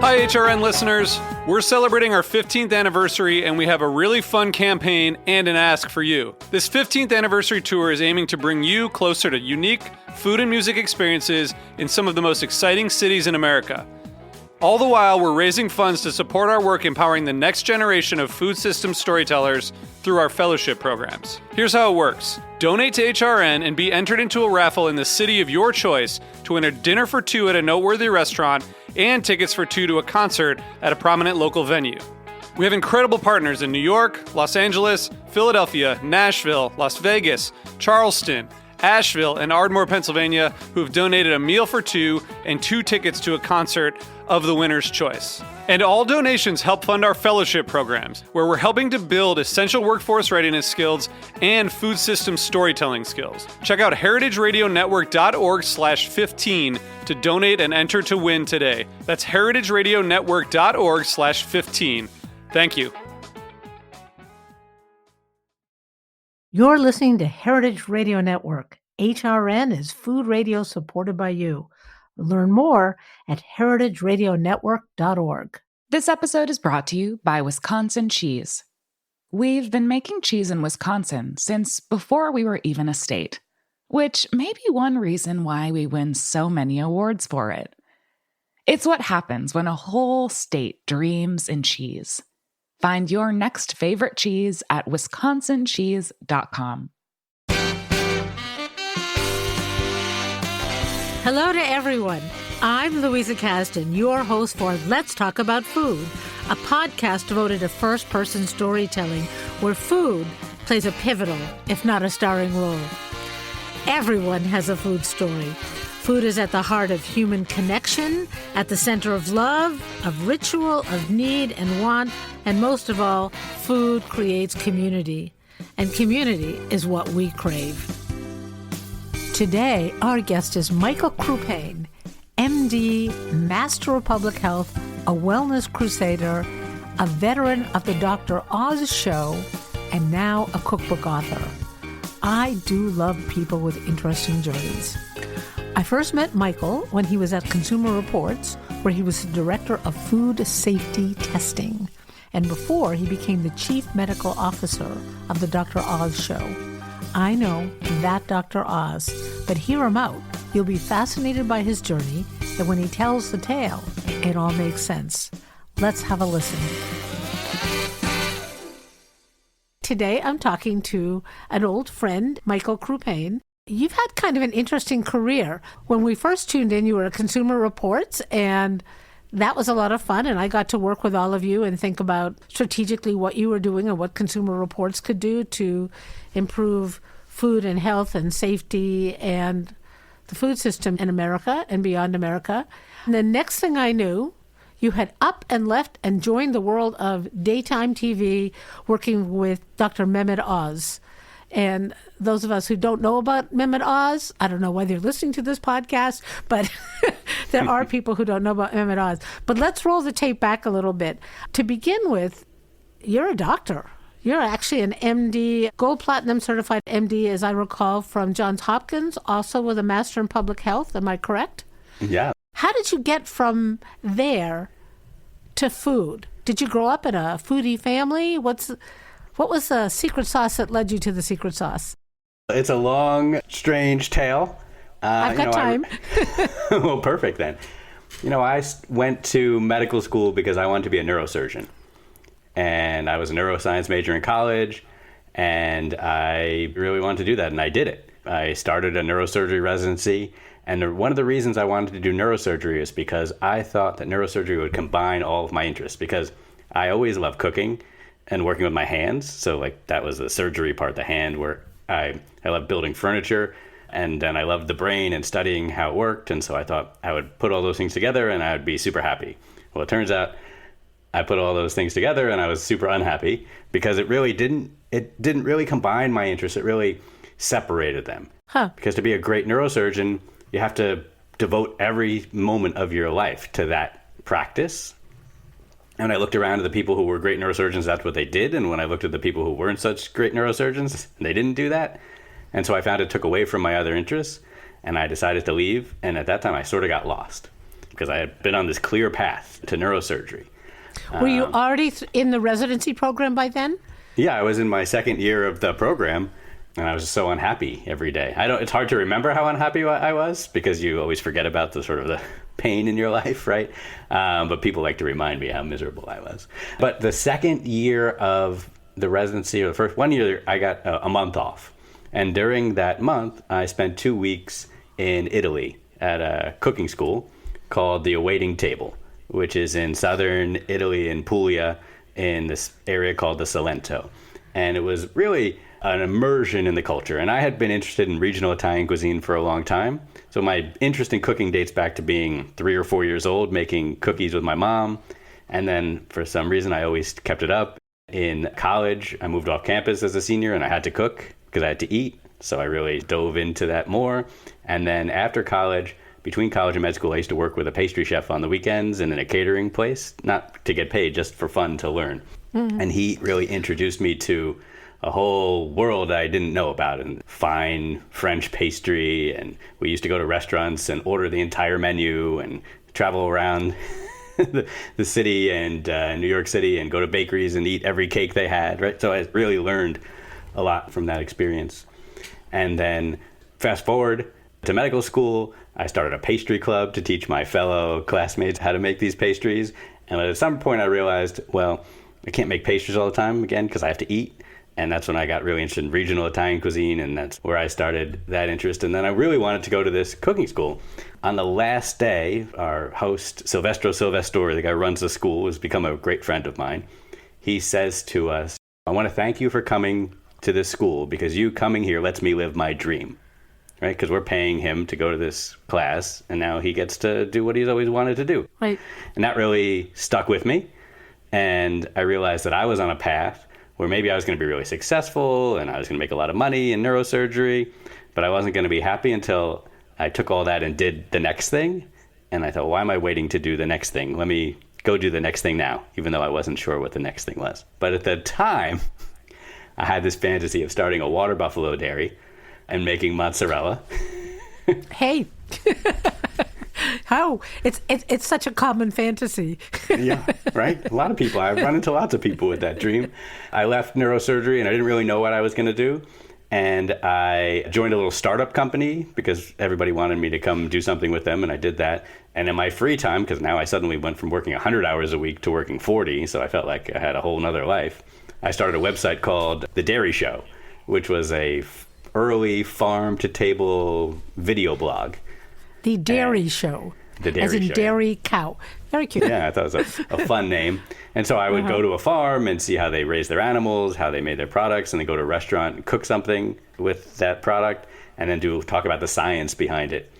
Hi, HRN listeners. We're celebrating our 15th anniversary, and we have a really fun campaign and an ask for you. This 15th anniversary tour is aiming to bring you closer to unique food and music experiences in some of the most exciting cities in America. All the while, we're raising funds to support our work empowering the next generation of food system storytellers through our fellowship programs. Here's how it works. Donate to HRN and be entered into a raffle in the city of your choice to win a dinner for two at a noteworthy restaurant and tickets for two to a concert at a prominent local venue. We have incredible partners in New York, Los Angeles, Philadelphia, Nashville, Las Vegas, Charleston, Asheville, and Ardmore, Pennsylvania, who have donated a meal for two and two tickets to a concert of the winner's choice. And all donations help fund our fellowship programs, where we're helping to build essential workforce readiness skills and food system storytelling skills. Check out heritageradionetwork.org/15 to donate and enter to win today. That's heritageradionetwork.org/15. Thank you. You're listening to Heritage Radio Network. HRN is food radio supported by you. Learn more at heritageradionetwork.org. This episode is brought to you by Wisconsin Cheese. We've been making cheese in Wisconsin since before we were even a state, which may be one reason why we win so many awards for it. It's what happens when a whole state dreams in cheese. Find your next favorite cheese at wisconsincheese.com. Hello to everyone. I'm Louisa Kasdan, your host for Let's Talk About Food, a podcast devoted to first-person storytelling where food plays a pivotal, if not a starring role. Everyone has a food story. Food is at the heart of human connection, at the center of love, of ritual, of need and want, and most of all, food creates community. And community is what we crave. Today, our guest is Michael Crupain, MD, Master of Public Health, a wellness crusader, a veteran of the Dr. Oz show, and now a cookbook author. I do love people with interesting journeys. I first met Michael when he was at Consumer Reports, where he was the director of food safety testing, and before he became the chief medical officer of the Dr. Oz show. I know that Dr. Oz, but hear him out. You'll be fascinated by his journey, and when he tells the tale, it all makes sense. Let's have a listen. Today, I'm talking to an old friend, Michael Crupain. You've had kind of an interesting career. When we first tuned in, you were at Consumer Reports, and that was a lot of fun, and I got to work with all of you and think about strategically what you were doing and what Consumer Reports could do to improve food and health and safety and the food system in America and beyond America. And the next thing I knew, you had up and left and joined the world of daytime TV working with Dr. Mehmet Oz. And those of us who don't know about Mehmet Oz, I don't know why they're listening to this podcast, but there are people who don't know about Mehmet Oz. But let's roll the tape back a little bit. To begin with, you're a doctor. You're actually an MD, Gold Platinum certified MD, as I recall, from Johns Hopkins, also with a Master in Public Health. Am I correct? Yeah. How did you get from there to food? Did you grow up in a foodie family? What was the secret sauce that led you to the secret sauce? It's a long, strange tale. I've got time. Well, perfect then. I went to medical school because I wanted to be a neurosurgeon. And I was a neuroscience major in college, and I really wanted to do that, and I did it. I started a neurosurgery residency, and one of the reasons I wanted to do neurosurgery is because I thought that neurosurgery would combine all of my interests, because I always loved cooking and working with my hands. So that was the surgery part, the hand, where I loved building furniture, and then I loved the brain and studying how it worked. And so I thought I would put all those things together and I would be super happy. Well, it turns out I put all those things together and I was super unhappy because it didn't really combine my interests. It really separated them. Because to be a great neurosurgeon, you have to devote every moment of your life to that practice. And I looked around at the people who were great neurosurgeons, that's what they did. And when I looked at the people who weren't such great neurosurgeons, they didn't do that. And so I found it took away from my other interests, and I decided to leave. And at that time, I sort of got lost. because I had been on this clear path to neurosurgery. Were you already in the residency program by then? Yeah, I was in my second year of the program, and I was just so unhappy every day. It's hard to remember how unhappy I was because you always forget about the sort of the pain in your life, right? But people like to remind me how miserable I was. But the second year of the residency, or the first 1 year, I got a month off. And during that month, I spent 2 weeks in Italy at a cooking school called the Awaiting Table, which is in southern Italy in Puglia in this area called the Salento. And it was really an immersion in the culture. And I had been interested in regional Italian cuisine for a long time. So my interest in cooking dates back to being 3 or 4 years old, making cookies with my mom. And then for some reason, I always kept it up. In college, I moved off campus as a senior and I had to cook because I had to eat. So I really dove into that more. And then after college, between college and med school, I used to work with a pastry chef on the weekends and in a catering place, not to get paid, just for fun to learn. Mm-hmm. And he really introduced me to a whole world I didn't know about, and fine French pastry. And we used to go to restaurants and order the entire menu and travel around the city and New York City and go to bakeries and eat every cake they had, right? So I really learned a lot from that experience. And then fast forward to medical school, I started a pastry club to teach my fellow classmates how to make these pastries. And at some point I realized, well, I can't make pastries all the time again because I have to eat. And that's when I got really interested in regional Italian cuisine, and that's where I started that interest. And then I really wanted to go to this cooking school. On the last day, our host, Silvestro Silvestori, the guy who runs the school, has become a great friend of mine. He says to us, I want to thank you for coming to this school because you coming here lets me live my dream, right? Because we're paying him to go to this class, and now he gets to do what he's always wanted to do. Right. And that really stuck with me. And I realized that I was on a path where maybe I was going to be really successful and I was going to make a lot of money in neurosurgery, but I wasn't going to be happy until I took all that and did the next thing. And I thought, why am I waiting to do the next thing? Let me go do the next thing now, even though I wasn't sure what the next thing was. But at the time, I had this fantasy of starting a water buffalo dairy and making mozzarella. Hey, how? It's such a common fantasy. Yeah, right? A lot of people. I've run into lots of people with that dream. I left neurosurgery and I didn't really know what I was going to do. And I joined a little startup company because everybody wanted me to come do something with them, and I did that. And in my free time, because now I suddenly went from working 100 hours a week to working 40, so I felt like I had a whole nother life, I started a website called The Dairy Show, which was a early farm-to-table video blog. The Dairy Show. The Dairy As in Show, dairy cow. Very cute. Yeah, I thought it was a fun name. And so I would go to a farm and see how they raised their animals, how they made their products, and then go to a restaurant and cook something with that product, and then talk about the science behind it.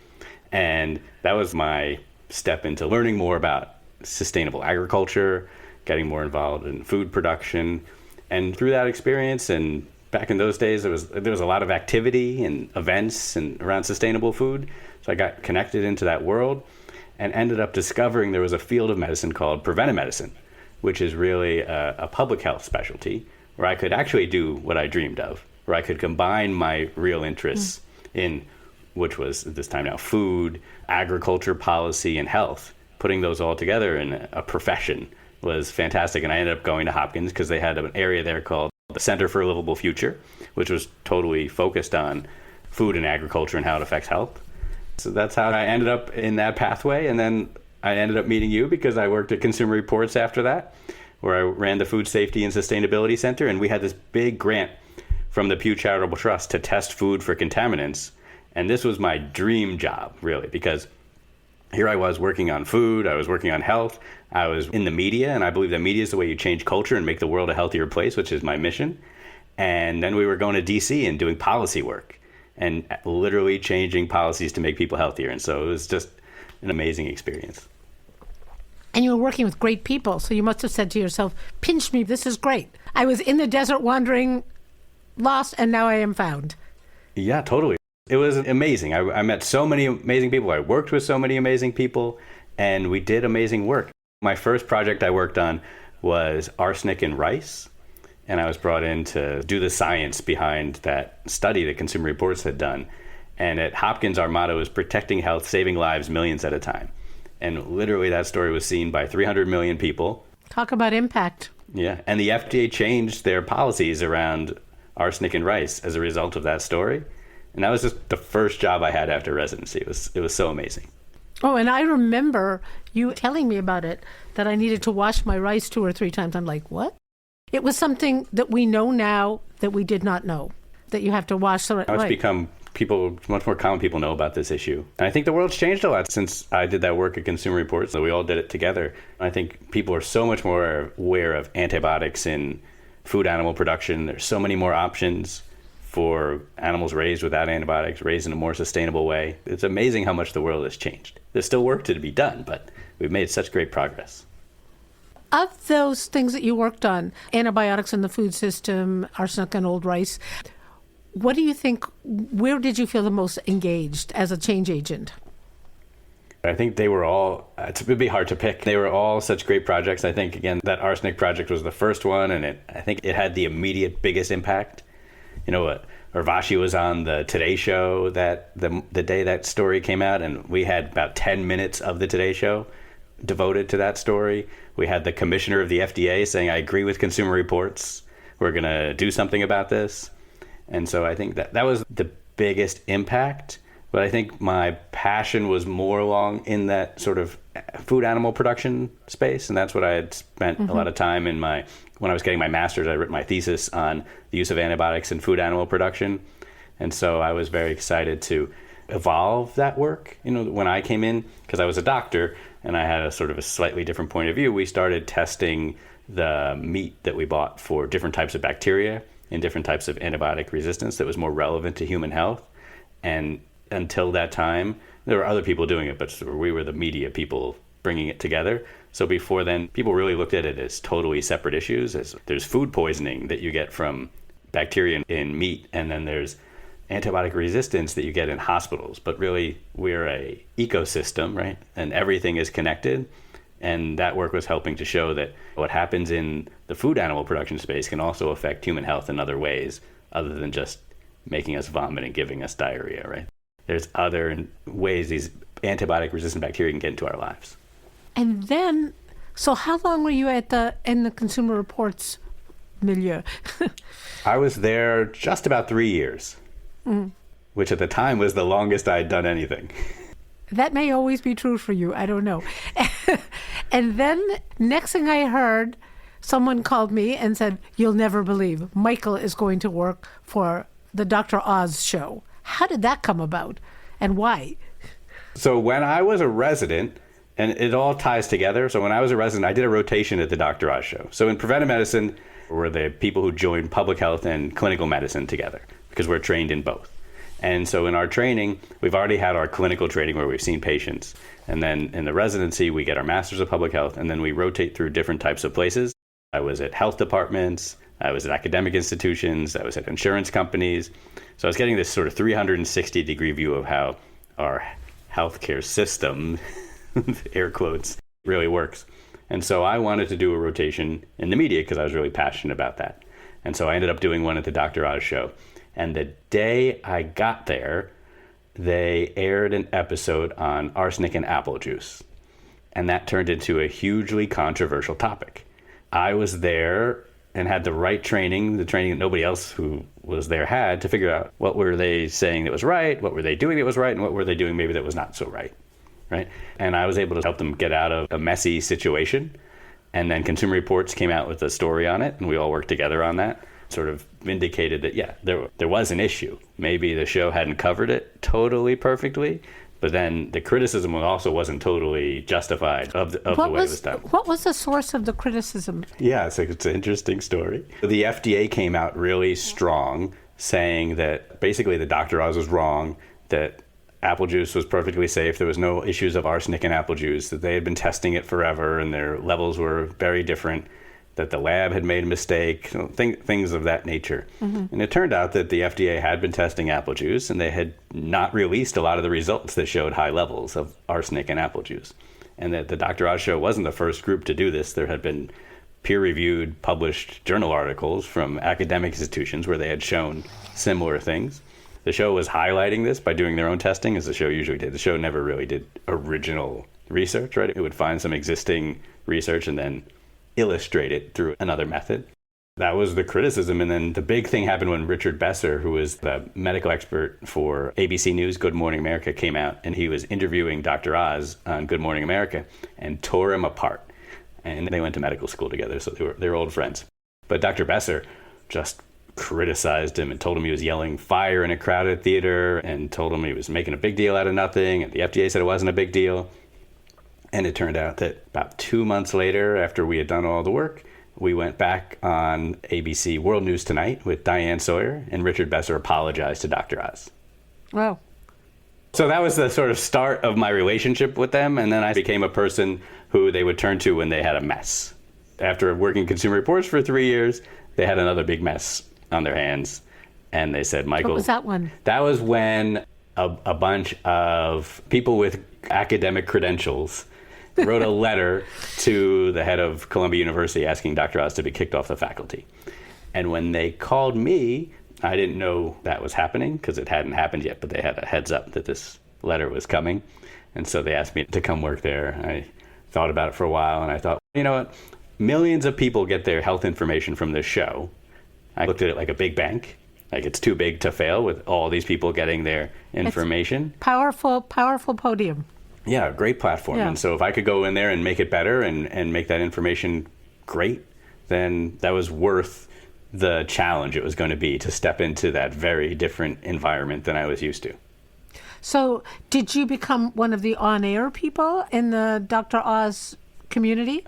And that was my step into learning more about sustainable agriculture, getting more involved in food production. And through that experience, and back in those days, there was a lot of activity and events and around sustainable food. So I got connected into that world and ended up discovering there was a field of medicine called preventive medicine, which is really a public health specialty where I could actually do what I dreamed of, where I could combine my real interests in, which was at this time now, food, agriculture, policy, and health. Putting those all together in a profession was fantastic. And I ended up going to Hopkins because they had an area there called the Center for a Livable Future, which was totally focused on food and agriculture and how it affects health. So that's how I ended up in that pathway. And then I ended up meeting you because I worked at Consumer Reports after that, where I ran the Food Safety and Sustainability Center. And we had this big grant from the Pew Charitable Trust to test food for contaminants. And this was my dream job, really, because here I was working on food, I was working on health, I was in the media, and I believe that media is the way you change culture and make the world a healthier place, which is my mission. And then we were going to DC and doing policy work and literally changing policies to make people healthier. And so it was just an amazing experience. And you were working with great people, so you must have said to yourself, pinch me, this is great. I was in the desert wandering, lost, and now I am found. Yeah, totally. It was amazing. I met so many amazing people. I worked with so many amazing people, and we did amazing work. My first project I worked on was arsenic in rice, and I was brought in to do the science behind that study that Consumer Reports had done. And at Hopkins, our motto is protecting health, saving lives, millions at a time. And literally that story was seen by 300 million people. Talk about impact. Yeah, and the FDA changed their policies around arsenic in rice as a result of that story. And that was just the first job I had after residency. It was so amazing. Oh, and I remember you telling me about it, that I needed to wash my rice 2 or 3 times. I'm like, what? It was something that we know now that we did not know, that you have to wash the rice. Now it's become much more common people know about this issue. And I think the world's changed a lot since I did that work at Consumer Reports, so we all did it together. I think people are so much more aware of antibiotics in food animal production. There's so many more options for animals raised without antibiotics, raised in a more sustainable way. It's amazing how much the world has changed. There's still work to be done, but we've made such great progress. Of those things that you worked on, antibiotics in the food system, arsenic in old rice, what do you think, where did you feel the most engaged as a change agent? I think they were all, it would be hard to pick. They were all such great projects. I think, again, that arsenic project was the first one, and I think it had the immediate biggest impact. You know, Urvashi was on the Today Show the day that story came out, and we had about 10 minutes of the Today Show devoted to that story. We had the commissioner of the FDA saying, I agree with Consumer Reports. We're going to do something about this. And so I think that was the biggest impact. But I think my passion was more along in that sort of food animal production space. And that's what I had spent a lot of time when I was getting my master's. I wrote my thesis on the use of antibiotics in food animal production. And so I was very excited to evolve that work. You know, when I came in, because I was a doctor and I had a sort of a slightly different point of view, we started testing the meat that we bought for different types of bacteria and different types of antibiotic resistance that was more relevant to human health. And until that time, there were other people doing it, but we were the media people bringing it together. So before then, people really looked at it as totally separate issues. As there's food poisoning that you get from bacteria in meat, and then there's antibiotic resistance that you get in hospitals. But really, we're a ecosystem, right? And everything is connected. And that work was helping to show that what happens in the food animal production space can also affect human health in other ways, other than just making us vomit and giving us diarrhea, right? There's other ways these antibiotic-resistant bacteria can get into our lives. And then, so how long were you in the Consumer Reports milieu? I was there just about 3 years, which at the time was the longest I had done anything. That may always be true for you. I don't know. And then next thing I heard, someone called me and said, you'll never believe, Michael is going to work for the Dr. Oz show. How did that come about and why? So when I was a resident, and it all ties together. So when I was a resident, I did a rotation at the Dr. Oz show. So in preventive medicine, we're the people who join public health and clinical medicine together because we're trained in both. And so in our training, we've already had our clinical training where we've seen patients. And then in the residency, we get our Masters of Public Health, and then we rotate through different types of places. I was at health departments, I was at academic institutions, I was at insurance companies. So I was getting this sort of 360-degree view of how our healthcare system, air quotes, really works. And so I wanted to do a rotation in the media because I was really passionate about that. And so I ended up doing one at the Dr. Oz show. And the day I got there, they aired an episode on arsenic in apple juice. And that turned into a hugely controversial topic. I was there and had the right training, the training that nobody else who was there had, to figure out what were they saying that was right, what were they doing that was right, and what were they doing maybe that was not so right. Right? And I was able to help them get out of a messy situation. And then Consumer Reports came out with a story on it, and we all worked together on that. Sort of indicated that, yeah, there was an issue. Maybe the show hadn't covered it totally perfectly, but then the criticism also wasn't totally justified of the way it was done. What was the source of the criticism? Yeah, it's an interesting story. The FDA came out really strong, saying that basically the Dr. Oz was wrong, that apple juice was perfectly safe. There was no issues of arsenic in apple juice, that they had been testing it forever and their levels were very different, that the lab had made a mistake, things of that nature. Mm-hmm. And it turned out that the FDA had been testing apple juice and they had not released a lot of the results that showed high levels of arsenic in apple juice. And that the Dr. Oz show wasn't the first group to do this. There had been peer-reviewed, published journal articles from academic institutions where they had shown similar things. The show was highlighting this by doing their own testing, as the show usually did. The show never really did original research, right? It would find some existing research and then illustrate it through another method. That was the criticism. And then the big thing happened when Richard Besser, who was the medical expert for ABC News, Good Morning America, came out, and he was interviewing Dr. Oz on Good Morning America and tore him apart. And they went to medical school together, so they were old friends. But Dr. Besser just criticized him and told him he was yelling fire in a crowded theater and told him he was making a big deal out of nothing, and the FDA said it wasn't a big deal. And it turned out that about 2 months later, after we had done all the work, we went back on ABC World News Tonight with Diane Sawyer, and Richard Besser apologized to Dr. Oz. Wow. So that was the sort of start of my relationship with them, and then I became a person who they would turn to when they had a mess. After working Consumer Reports for 3 years, they had another big mess on their hands, and they said, Michael... What was that one? That was when a bunch of people with academic credentials wrote a letter to the head of Columbia University asking Dr. Oz to be kicked off the faculty. And when they called me, I didn't know that was happening because it hadn't happened yet, but they had a heads up that this letter was coming. And so they asked me to come work there. I thought about it for a while, and I thought, you know what? Millions of people get their health information from this show. I looked at it like a big bank. Like it's too big to fail with all these people getting their information. It's powerful podium. Yeah, great platform. Yeah. And so if I could go in there and make it better and make that information great, then that was worth the challenge it was going to be to step into that very different environment than I was used to. So did you become one of the on-air people in the Dr. Oz community?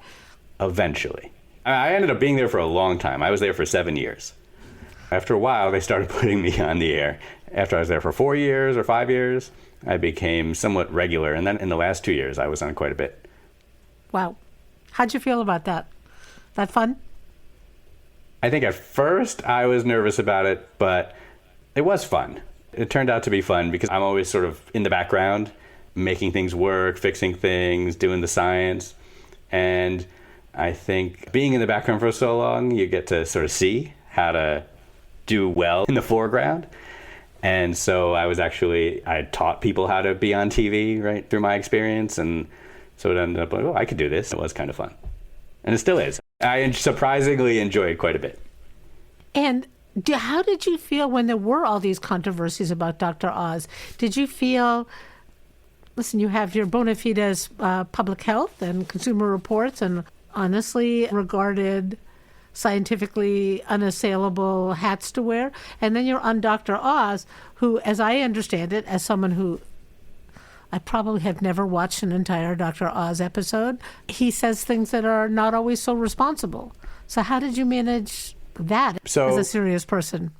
Eventually. I ended up being there for a long time. I was there for 7 years. After a while, they started putting me on the air. After I was there for 4 years or 5 years, I became somewhat regular. And then in the last 2 years, I was on quite a bit. Wow. How'd you feel about that? That fun? I think at first I was nervous about it, but it was fun. It turned out to be fun because I'm always sort of in the background, making things work, fixing things, doing the science. And I think being in the background for so long, you get to sort of see how to do well in the foreground. And so I taught people how to be on TV, right, through my experience. And so it ended up like, oh, I could do this. It was kind of fun. And it still is. I surprisingly enjoy it quite a bit. And how did you feel when there were all these controversies about Dr. Oz? Did you feel, listen, you have your bona fides public health and Consumer Reports and honestly regarded scientifically unassailable hats to wear. And then you're on Dr. Oz, who, as I understand it, as someone who I probably have never watched an entire Dr. Oz episode, he says things that are not always so responsible. So how did you manage that as a serious person?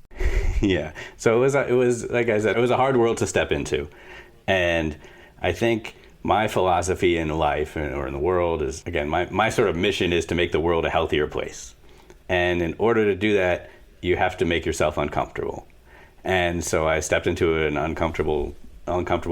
Yeah. So it was like I said, it was a hard world to step into. And I think my philosophy in life or in the world is, again, my sort of mission is to make the world a healthier place. And in order to do that, you have to make yourself uncomfortable. And so I stepped into an uncomfortable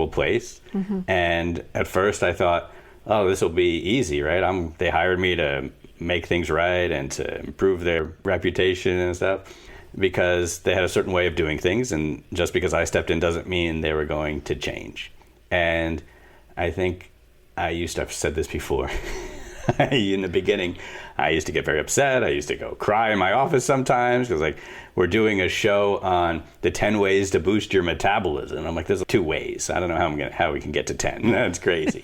place. Mm-hmm. And at first I thought, oh, this will be easy, right? They hired me to make things right and to improve their reputation and stuff because they had a certain way of doing things. And just because I stepped in doesn't mean they were going to change. And I think I used to have said this before. In the beginning, I used to get very upset. I used to go cry in my office sometimes because, like, we're doing a show on the 10 ways to boost your metabolism. I'm like, there's 2 ways. I don't know how we can get to 10. That's crazy.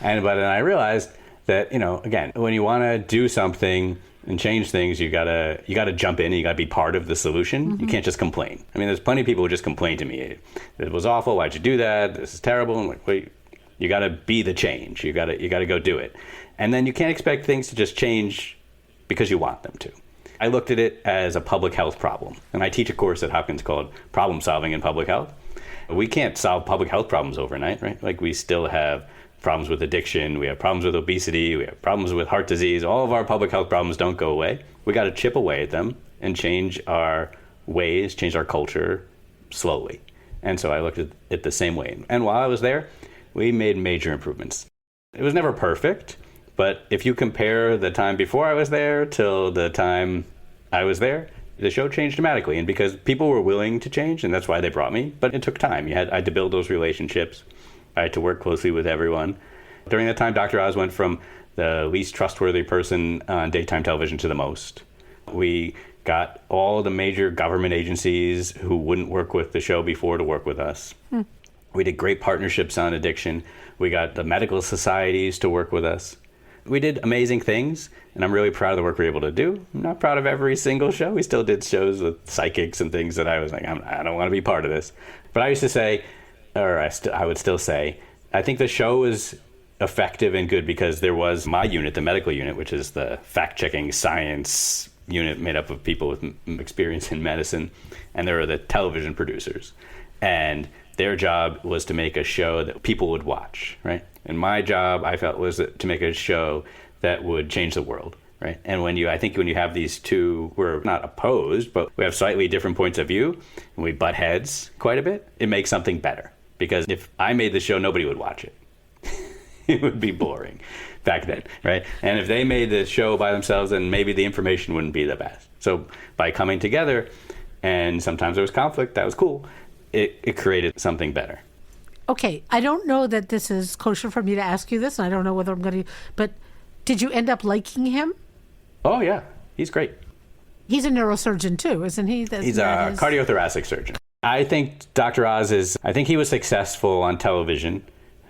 But then I realized that, again, when you want to do something and change things, you gotta jump in and you gotta be part of the solution. Mm-hmm. You can't just complain. I mean, there's plenty of people who just complain to me. It was awful. Why'd you do that? This is terrible. I'm like, wait, you gotta be the change. You gotta go do it. And then you can't expect things to just change because you want them to. I looked at it as a public health problem. And I teach a course at Hopkins called Problem Solving in Public Health. We can't solve public health problems overnight, right? Like, we still have problems with addiction. We have problems with obesity. We have problems with heart disease. All of our public health problems don't go away. We got to chip away at them and change our ways, change our culture slowly. And so I looked at it the same way. And while I was there, we made major improvements. It was never perfect. But if you compare the time before I was there till the time I was there, the show changed dramatically. And because people were willing to change, and that's why they brought me, but it took time. I had to build those relationships. I had to work closely with everyone. During that time, Dr. Oz went from the least trustworthy person on daytime television to the most. We got all the major government agencies who wouldn't work with the show before to work with us. We did great partnerships on addiction. We got the medical societies to work with us. We did amazing things, and I'm really proud of the work we were able to do. I'm not proud of every single show. We still did shows with psychics and things that I was like, I don't want to be part of this. But I used to say, or I would still say, I think the show was effective and good because there was my unit, the medical unit, which is the fact-checking science unit made up of people with experience in medicine, and there are the television producers. And their job was to make a show that people would watch, right? And my job, I felt, was to make a show that would change the world, right? And when you have these two, we're not opposed, but we have slightly different points of view, and we butt heads quite a bit, it makes something better. Because if I made the show, nobody would watch it. It would be boring back then, right? And if they made the show by themselves, then maybe the information wouldn't be the best. So by coming together, and sometimes there was conflict, that was cool, it created something better. Okay, I don't know that this is kosher for me to ask you this, and I don't know whether I'm going to, but did you end up liking him? Oh, yeah. He's great. He's a neurosurgeon, too, isn't he? He's a cardiothoracic surgeon. I think Dr. Oz I think he was successful on television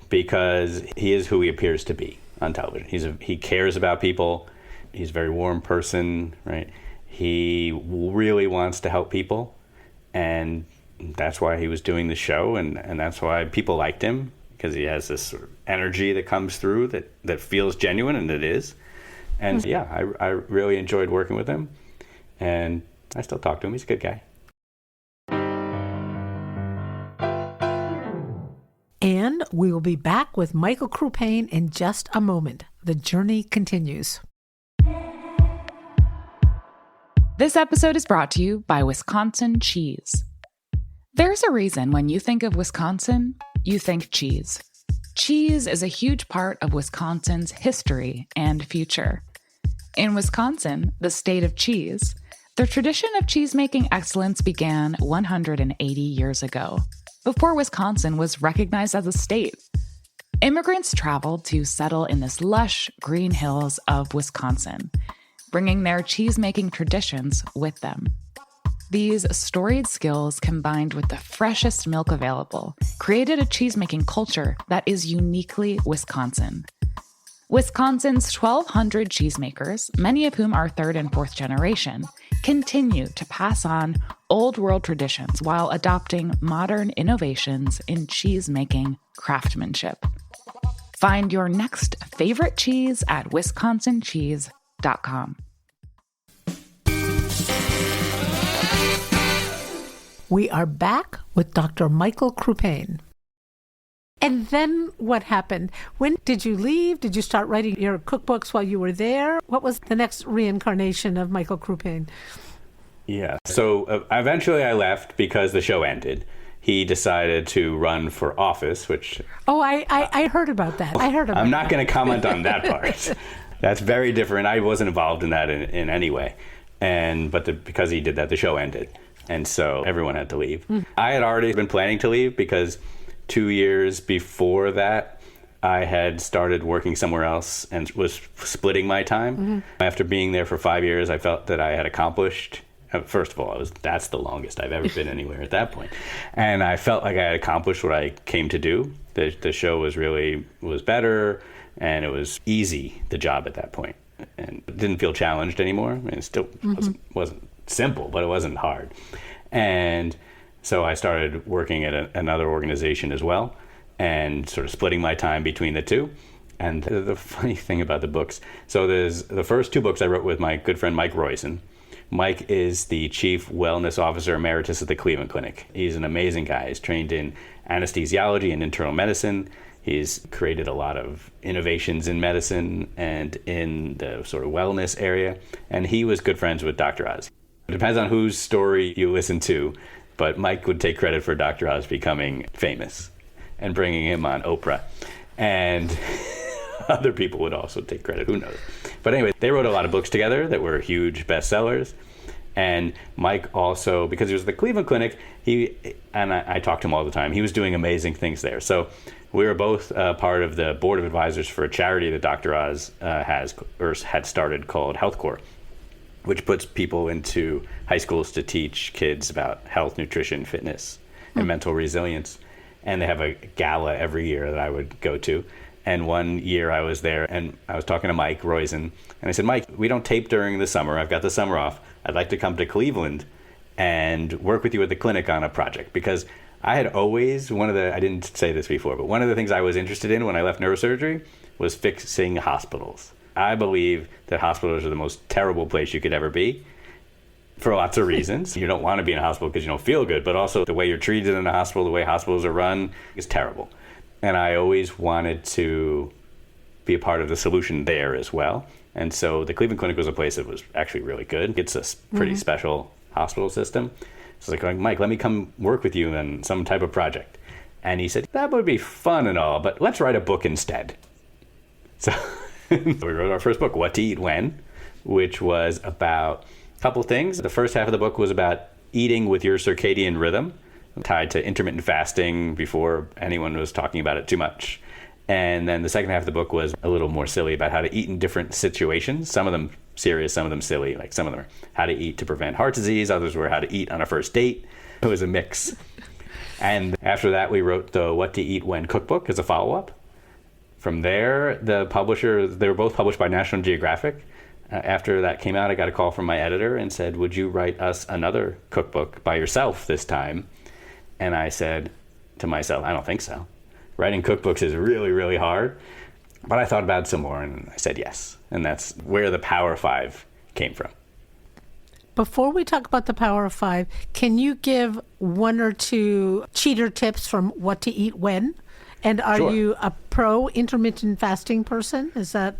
because he is who he appears to be on television. He cares about people. He's a very warm person, right? He really wants to help people, and that's why he was doing the show, and that's why people liked him, because he has this sort of energy that comes through that feels genuine, and it is. And yeah, I really enjoyed working with him, and I still talk to him. He's a good guy. And we will be back with Michael Crupain in just a moment. The journey continues. This episode is brought to you by Wisconsin Cheese. There's a reason when you think of Wisconsin, you think cheese. Cheese is a huge part of Wisconsin's history and future. In Wisconsin, the state of cheese, the tradition of cheese-making excellence began 180 years ago, before Wisconsin was recognized as a state. Immigrants traveled to settle in this lush green hills of Wisconsin, bringing their cheese-making traditions with them. These storied skills, combined with the freshest milk available, created a cheese-making culture that is uniquely Wisconsin. Wisconsin's 1,200 cheesemakers, many of whom are third and fourth generation, continue to pass on old-world traditions while adopting modern innovations in cheese-making craftsmanship. Find your next favorite cheese at wisconsincheese.com. We are back with Dr. Michael Crupain. And then what happened? When did you leave? Did you start writing your cookbooks while you were there? What was the next reincarnation of Michael Crupain? Yeah. So eventually I left because the show ended. He decided to run for office, which... Oh, I heard about that. I'm not going to comment on that part. That's very different. I wasn't involved in that in any way. Because he did that, the show ended. And so everyone had to leave. I had already been planning to leave because 2 years before that, I had started working somewhere else and was splitting my time. After being there for 5 years, I felt that I had accomplished. First of all, that's the longest I've ever been anywhere at that point. And I felt like I had accomplished what I came to do. The show was better, and it was easy, the job at that point. And it didn't feel challenged anymore. I mean, it still wasn't simple, but it wasn't hard. And so I started working at another organization as well, and sort of splitting my time between the two. And the funny thing about the books, so there's the first two books I wrote with my good friend Mike Royson. Mike is the Chief Wellness Officer Emeritus at the Cleveland Clinic. He's an amazing guy. He's trained in anesthesiology and internal medicine. He's created a lot of innovations in medicine and in the sort of wellness area. And he was good friends with Dr. Oz. It depends on whose story you listen to, but Mike would take credit for Dr. Oz becoming famous and bringing him on Oprah. And other people would also take credit, who knows. But anyway, they wrote a lot of books together that were huge bestsellers. And Mike also, because he was at the Cleveland Clinic, I talked to him all the time. He was doing amazing things there. So we were both part of the board of advisors for a charity that Dr. Oz had started called Health Corps, which puts people into high schools to teach kids about health, nutrition, fitness, and mental resilience. And they have a gala every year that I would go to. And one year I was there and I was talking to Mike Roizen. And I said, Mike, we don't tape during the summer. I've got the summer off. I'd like to come to Cleveland and work with you at the clinic on a project. Because I had always, I didn't say this before, but one of the things I was interested in when I left neurosurgery was fixing hospitals. I believe that hospitals are the most terrible place you could ever be for lots of reasons. You don't want to be in a hospital because you don't feel good, but also the way you're treated in a hospital, the way hospitals are run is terrible. And I always wanted to be a part of the solution there as well. And so the Cleveland Clinic was a place that was actually really good. It's a pretty special hospital system. So I was like, Mike, let me come work with you on some type of project. And he said, that would be fun and all, but let's write a book instead. So we wrote our first book, What to Eat When, which was about a couple things. The first half of the book was about eating with your circadian rhythm, tied to intermittent fasting before anyone was talking about it too much. And then the second half of the book was a little more silly about how to eat in different situations. Some of them serious, some of them silly. Like some of them are how to eat to prevent heart disease. Others were how to eat on a first date. It was a mix. And after that, we wrote the What to Eat When cookbook as a follow-up. From there, the publisher, they were both published by National Geographic. After that came out, I got a call from my editor and said, would you write us another cookbook by yourself this time? And I said to myself, I don't think so. Writing cookbooks is really, really hard. But I thought about it some more and I said yes. And that's where the Power of Five came from. Before we talk about the Power of Five, can you give one or two cheater tips from What to Eat When? And are Sure. you a pro intermittent fasting person? Is that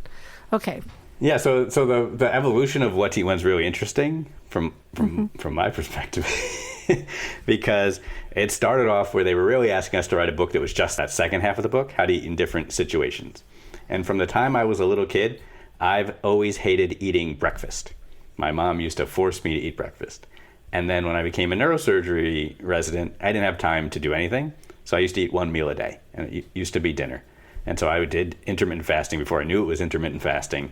okay? Yeah, so the evolution of What to Eat When is really interesting from my perspective. Because it started off where they were really asking us to write a book that was just that second half of the book, how to eat in different situations. And from the time I was a little kid, I've always hated eating breakfast. My mom used to force me to eat breakfast. And then when I became a neurosurgery resident, I didn't have time to do anything. So I used to eat one meal a day, and it used to be dinner. And so I did intermittent fasting before I knew it was intermittent fasting,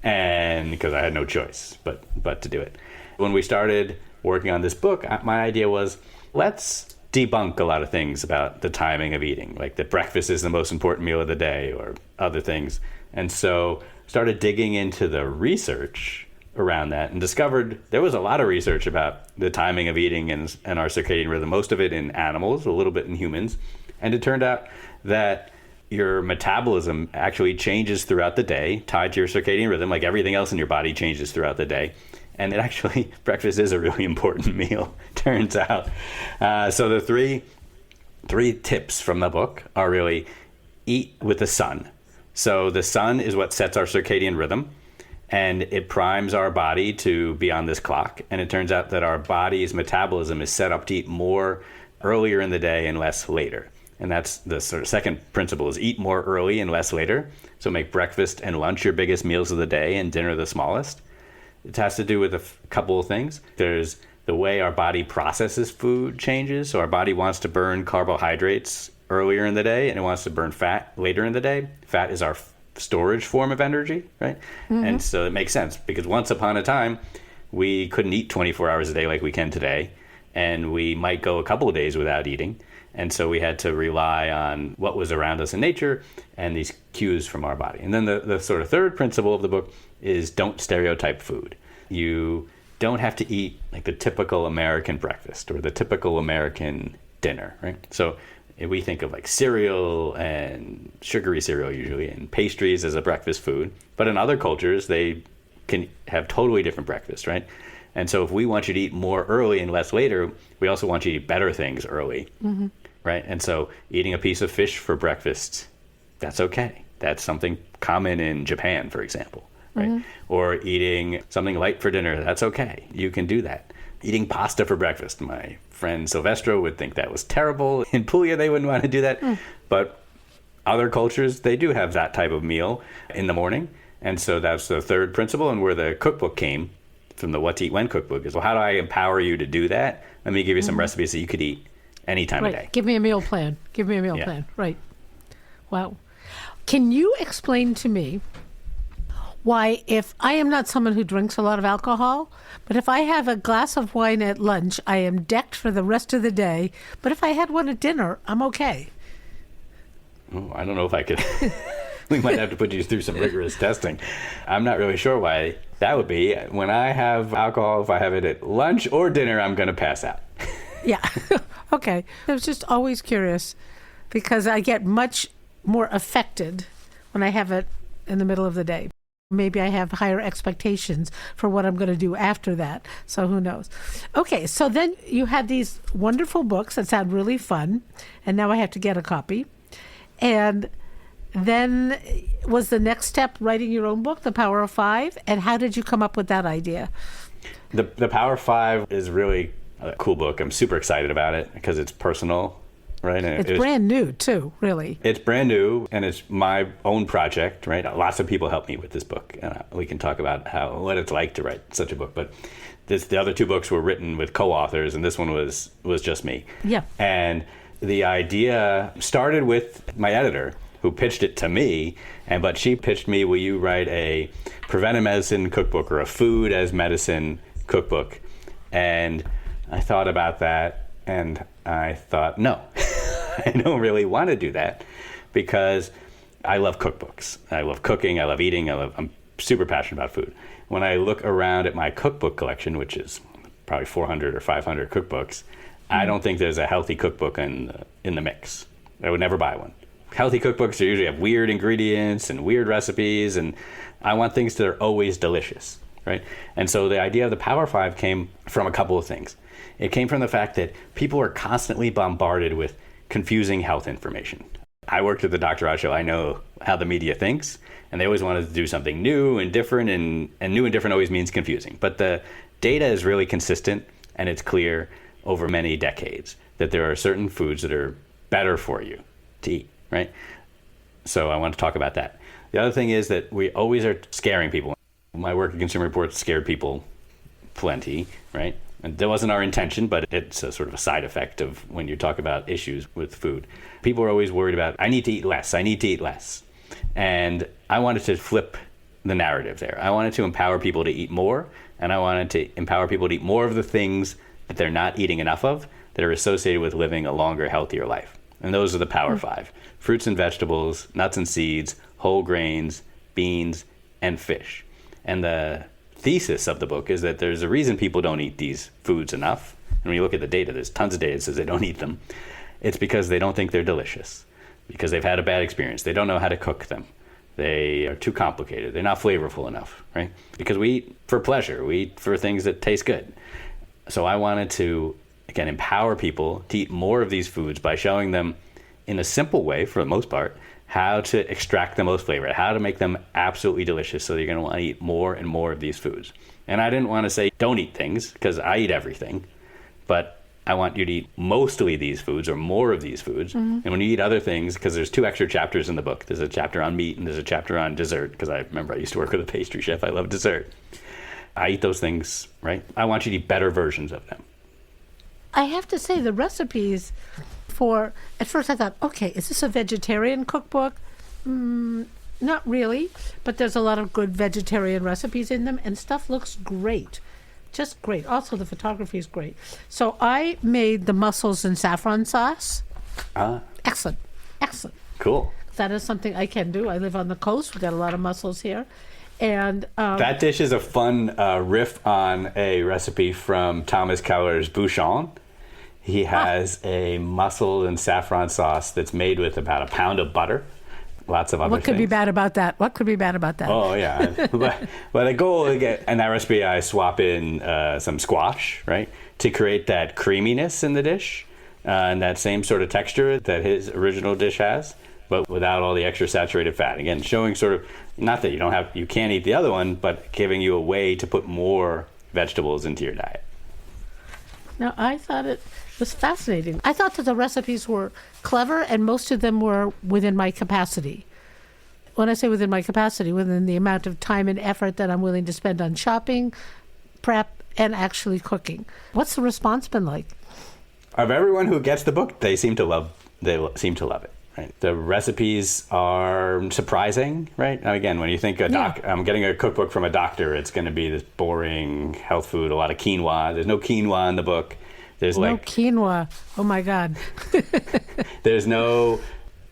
and because I had no choice but to do it. When we started working on this book, my idea was, let's debunk a lot of things about the timing of eating, like that breakfast is the most important meal of the day or other things. And so started digging into the research around that and discovered there was a lot of research about the timing of eating and our circadian rhythm, most of it in animals, a little bit in humans. And it turned out that your metabolism actually changes throughout the day, tied to your circadian rhythm, like everything else in your body changes throughout the day. And it actually, breakfast is a really important meal, turns out. So the three tips from the book are really eat with the sun. So the sun is what sets our circadian rhythm, and it primes our body to be on this clock. And it turns out that our body's metabolism is set up to eat more earlier in the day and less later. And that's the sort of second principle, is eat more early and less later. So make breakfast and lunch your biggest meals of the day and dinner the smallest. It has to do with a couple of things. There's the way our body processes food changes. So our body wants to burn carbohydrates earlier in the day, and it wants to burn fat later in the day. Fat is our storage form of energy, right? Mm-hmm. And so it makes sense, because once upon a time, we couldn't eat 24 hours a day like we can today, and we might go a couple of days without eating. And so we had to rely on what was around us in nature and these cues from our body. And then the sort of third principle of the book is don't stereotype food. You don't have to eat like the typical American breakfast or the typical American dinner, right? So we think of like cereal and sugary cereal usually and pastries as a breakfast food. But in other cultures, they can have totally different breakfasts, right? And so if we want you to eat more early and less later, we also want you to eat better things early. Mm-hmm. Right? And so eating a piece of fish for breakfast, that's okay. That's something common in Japan, for example, right? Mm-hmm. Or eating something light for dinner, that's okay. You can do that. Eating pasta for breakfast, my friend Silvestro would think that was terrible. In Puglia, they wouldn't want to do that. But other cultures, they do have that type of meal in the morning. And so that's the third principle, and where the cookbook came from the What to Eat When cookbook is, well, how do I empower you to do that? Let me give you some recipes that you could eat any time of day. Give me a meal plan. Give me a meal plan. Right. Wow. Can you explain to me why, if I am not someone who drinks a lot of alcohol, but if I have a glass of wine at lunch, I am decked for the rest of the day. But if I had one at dinner, I'm okay. Oh, I don't know if I could. We might have to put you through some rigorous testing. I'm not really sure why that would be. When I have alcohol, if I have it at lunch or dinner, I'm going to pass out. Yeah. Okay. I was just always curious because I get much more affected when I have it in the middle of the day. Maybe I have higher expectations for what I'm going to do after that. So who knows? Okay. So then you had these wonderful books that sound really fun. And now I have to get a copy. And then was the next step writing your own book, The Power of Five? And how did you come up with that idea? The Power of Five is really a cool book. I'm super excited about it because it's personal, right? And it's brand new, too, really. It's brand new, and it's my own project, right? Lots of people helped me with this book. We can talk about what it's like to write such a book. But the other two books were written with co-authors, and this one was just me. Yeah. And the idea started with my editor, who pitched it to me, but she pitched me, will you write a preventive medicine cookbook or a food as medicine cookbook? And I thought about that, and I thought, no, I don't really want to do that because I love cookbooks. I love cooking, I love eating, I'm super passionate about food. When I look around at my cookbook collection, which is probably 400 or 500 cookbooks, I don't think there's a healthy cookbook in the mix. I would never buy one. Healthy cookbooks usually have weird ingredients and weird recipes, and I want things that are always delicious, right? And so the idea of the Power Five came from a couple of things. It came from the fact that people are constantly bombarded with confusing health information. I worked at the Dr. Oz Show. I know how the media thinks, and they always wanted to do something new and different, and new and different always means confusing. But the data is really consistent, and it's clear over many decades that there are certain foods that are better for you to eat. Right? So I want to talk about that. The other thing is that we always are scaring people. My work at Consumer Reports scared people plenty, right? And that wasn't our intention, but it's a sort of a side effect of when you talk about issues with food. People are always worried about, I need to eat less, I need to eat less. And I wanted to flip the narrative there. I wanted to empower people to eat more, and I wanted to empower people to eat more of the things that they're not eating enough of that are associated with living a longer, healthier life. And those are the Power Five: fruits and vegetables, nuts and seeds, whole grains, beans, and fish. And the thesis of the book is that there's a reason people don't eat these foods enough. And when you look at the data, there's tons of data that says they don't eat them. It's because they don't think they're delicious, because they've had a bad experience. They don't know how to cook them. They are too complicated. They're not flavorful enough, right? Because we eat for pleasure. We eat for things that taste good. So I wanted to, again, empower people to eat more of these foods by showing them in a simple way, for the most part, how to extract the most flavor, how to make them absolutely delicious so that you're going to want to eat more and more of these foods. And I didn't want to say don't eat things, because I eat everything, but I want you to eat mostly these foods or more of these foods. Mm-hmm. And when you eat other things, because there's 2 extra chapters in the book. There's a chapter on meat and there's a chapter on dessert, because I remember I used to work with a pastry chef. I love dessert. I eat those things, right? I want you to eat better versions of them. I have to say, the recipes at first I thought, okay, is this a vegetarian cookbook? Not really, but there's a lot of good vegetarian recipes in them, and stuff looks great. Just great. Also, the photography is great. So I made the mussels in saffron sauce. Excellent. Excellent. Cool. That is something I can do. I live on the coast. We've got a lot of mussels here. And that dish is a fun riff on a recipe from Thomas Keller's Bouchon. He has a mussel and saffron sauce that's made with about a pound of butter. Lots of other things. What could be bad about that? What could be bad about that? Oh, yeah. but the goal, again, in that recipe, I swap in some squash, right, to create that creaminess in the dish and that same sort of texture that his original dish has, but without all the extra saturated fat. Again, showing sort of, not that you can't eat the other one, but giving you a way to put more vegetables into your diet. Now, I thought it was fascinating. I thought that the recipes were clever, and most of them were within my capacity. When I say within my capacity, within the amount of time and effort that I'm willing to spend on shopping, prep and actually cooking. What's the response been like? Of everyone who gets the book, they seem to love it. Right. The recipes are surprising, right? Now, again, when you think I'm getting a cookbook from a doctor, it's going to be this boring health food, a lot of quinoa. There's no quinoa in the book. There's no quinoa. Oh my God. There's no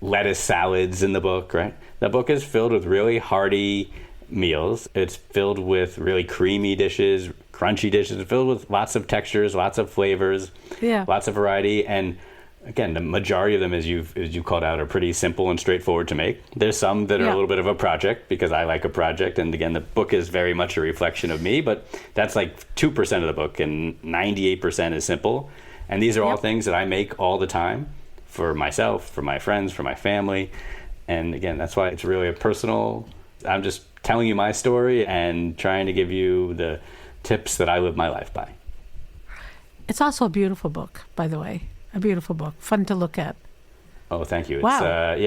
lettuce salads in the book, right? The book is filled with really hearty meals. It's filled with really creamy dishes, crunchy dishes. It's filled with lots of textures, lots of flavors, lots of variety. And again, the majority of them, as you called out, are pretty simple and straightforward to make. There's some that are a little bit of a project because I like a project. And again, the book is very much a reflection of me, but that's like 2% of the book and 98% is simple. And these are all things that I make all the time for myself, for my friends, for my family. And again, that's why it's really a personal, I'm just telling you my story and trying to give you the tips that I live my life by. It's also a beautiful book, by the way. A beautiful book, fun to look at. Oh, thank you. Wow.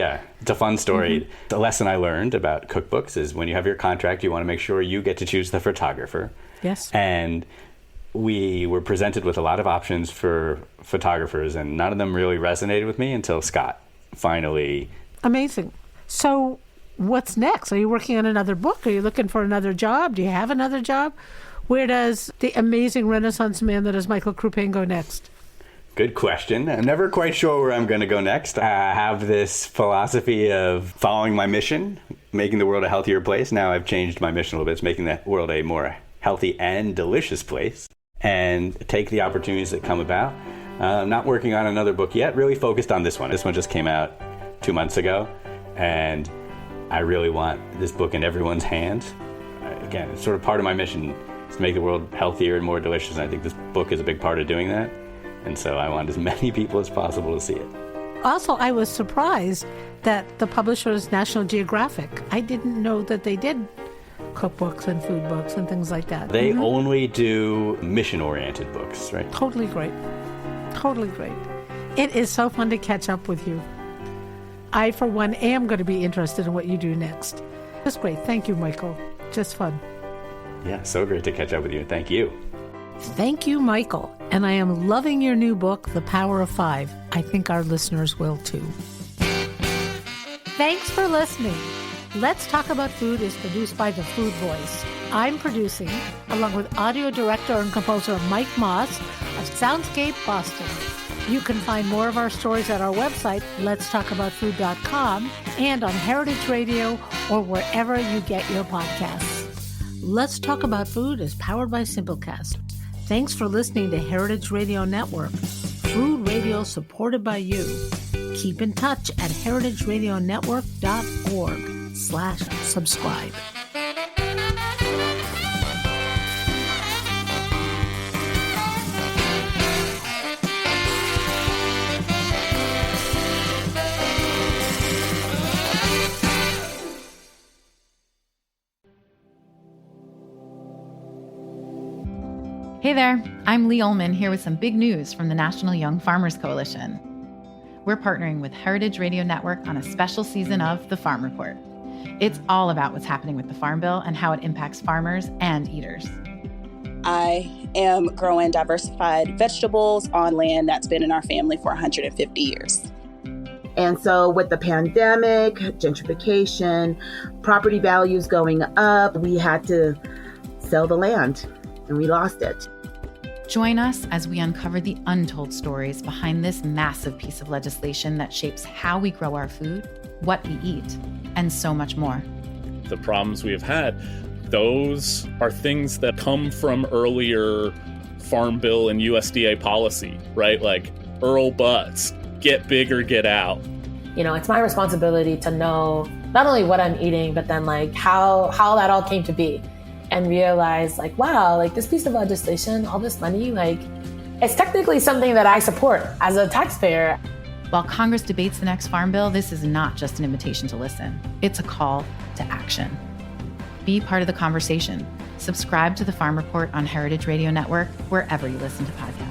It's a fun story. Mm-hmm. The lesson I learned about cookbooks is when you have your contract, you want to make sure you get to choose the photographer. Yes. And we were presented with a lot of options for photographers, and none of them really resonated with me until Scott finally. Amazing. So what's next? Are you working on another book? Are you looking for another job? Do you have another job? Where does the amazing Renaissance man that is Michael Crupain go next? Good question. I'm never quite sure where I'm going to go next. I have this philosophy of following my mission, making the world a healthier place. Now I've changed my mission a little bit. It's making the world a more healthy and delicious place, and take the opportunities that come about. I'm not working on another book yet, really focused on this one. This one just came out 2 months ago, and I really want this book in everyone's hands. Again, it's sort of part of my mission is to make the world healthier and more delicious, and I think this book is a big part of doing that. And so I want as many people as possible to see it. Also, I was surprised that the publisher is National Geographic. I didn't know that they did cookbooks and food books and things like that. They only do mission-oriented books, right? Totally great. Totally great. It is so fun to catch up with you. I, for one, am going to be interested in what you do next. Just great. Thank you, Michael. Just fun. Yeah, so great to catch up with you. Thank you. Thank you, Michael. And I am loving your new book, The Power of Five. I think our listeners will too. Thanks for listening. Let's Talk About Food is produced by The Food Voice. I'm producing, along with audio director and composer Mike Moss of Soundscape Boston. You can find more of our stories at our website, letstalkaboutfood.com, and on Heritage Radio or wherever you get your podcasts. Let's Talk About Food is powered by Simplecast. Thanks for listening to Heritage Radio Network, food radio supported by you. Keep in touch at heritageradionetwork.org/subscribe. Hey there, I'm Lee Ullman here with some big news from the National Young Farmers Coalition. We're partnering with Heritage Radio Network on a special season of The Farm Report. It's all about what's happening with the Farm Bill and how it impacts farmers and eaters. I am growing diversified vegetables on land that's been in our family for 150 years. And so with the pandemic, gentrification, property values going up, we had to sell the land and we lost it. Join us as we uncover the untold stories behind this massive piece of legislation that shapes how we grow our food, what we eat, and so much more. The problems we have had, those are things that come from earlier Farm Bill and USDA policy, right? Like Earl Butz, get big or get out. You know, it's my responsibility to know not only what I'm eating, but then like how that all came to be. And realize like, wow, like this piece of legislation, all this money, like it's technically something that I support as a taxpayer. While Congress debates the next Farm Bill, this is not just an invitation to listen. It's a call to action. Be part of the conversation. Subscribe to The Farm Report on Heritage Radio Network, wherever you listen to podcasts.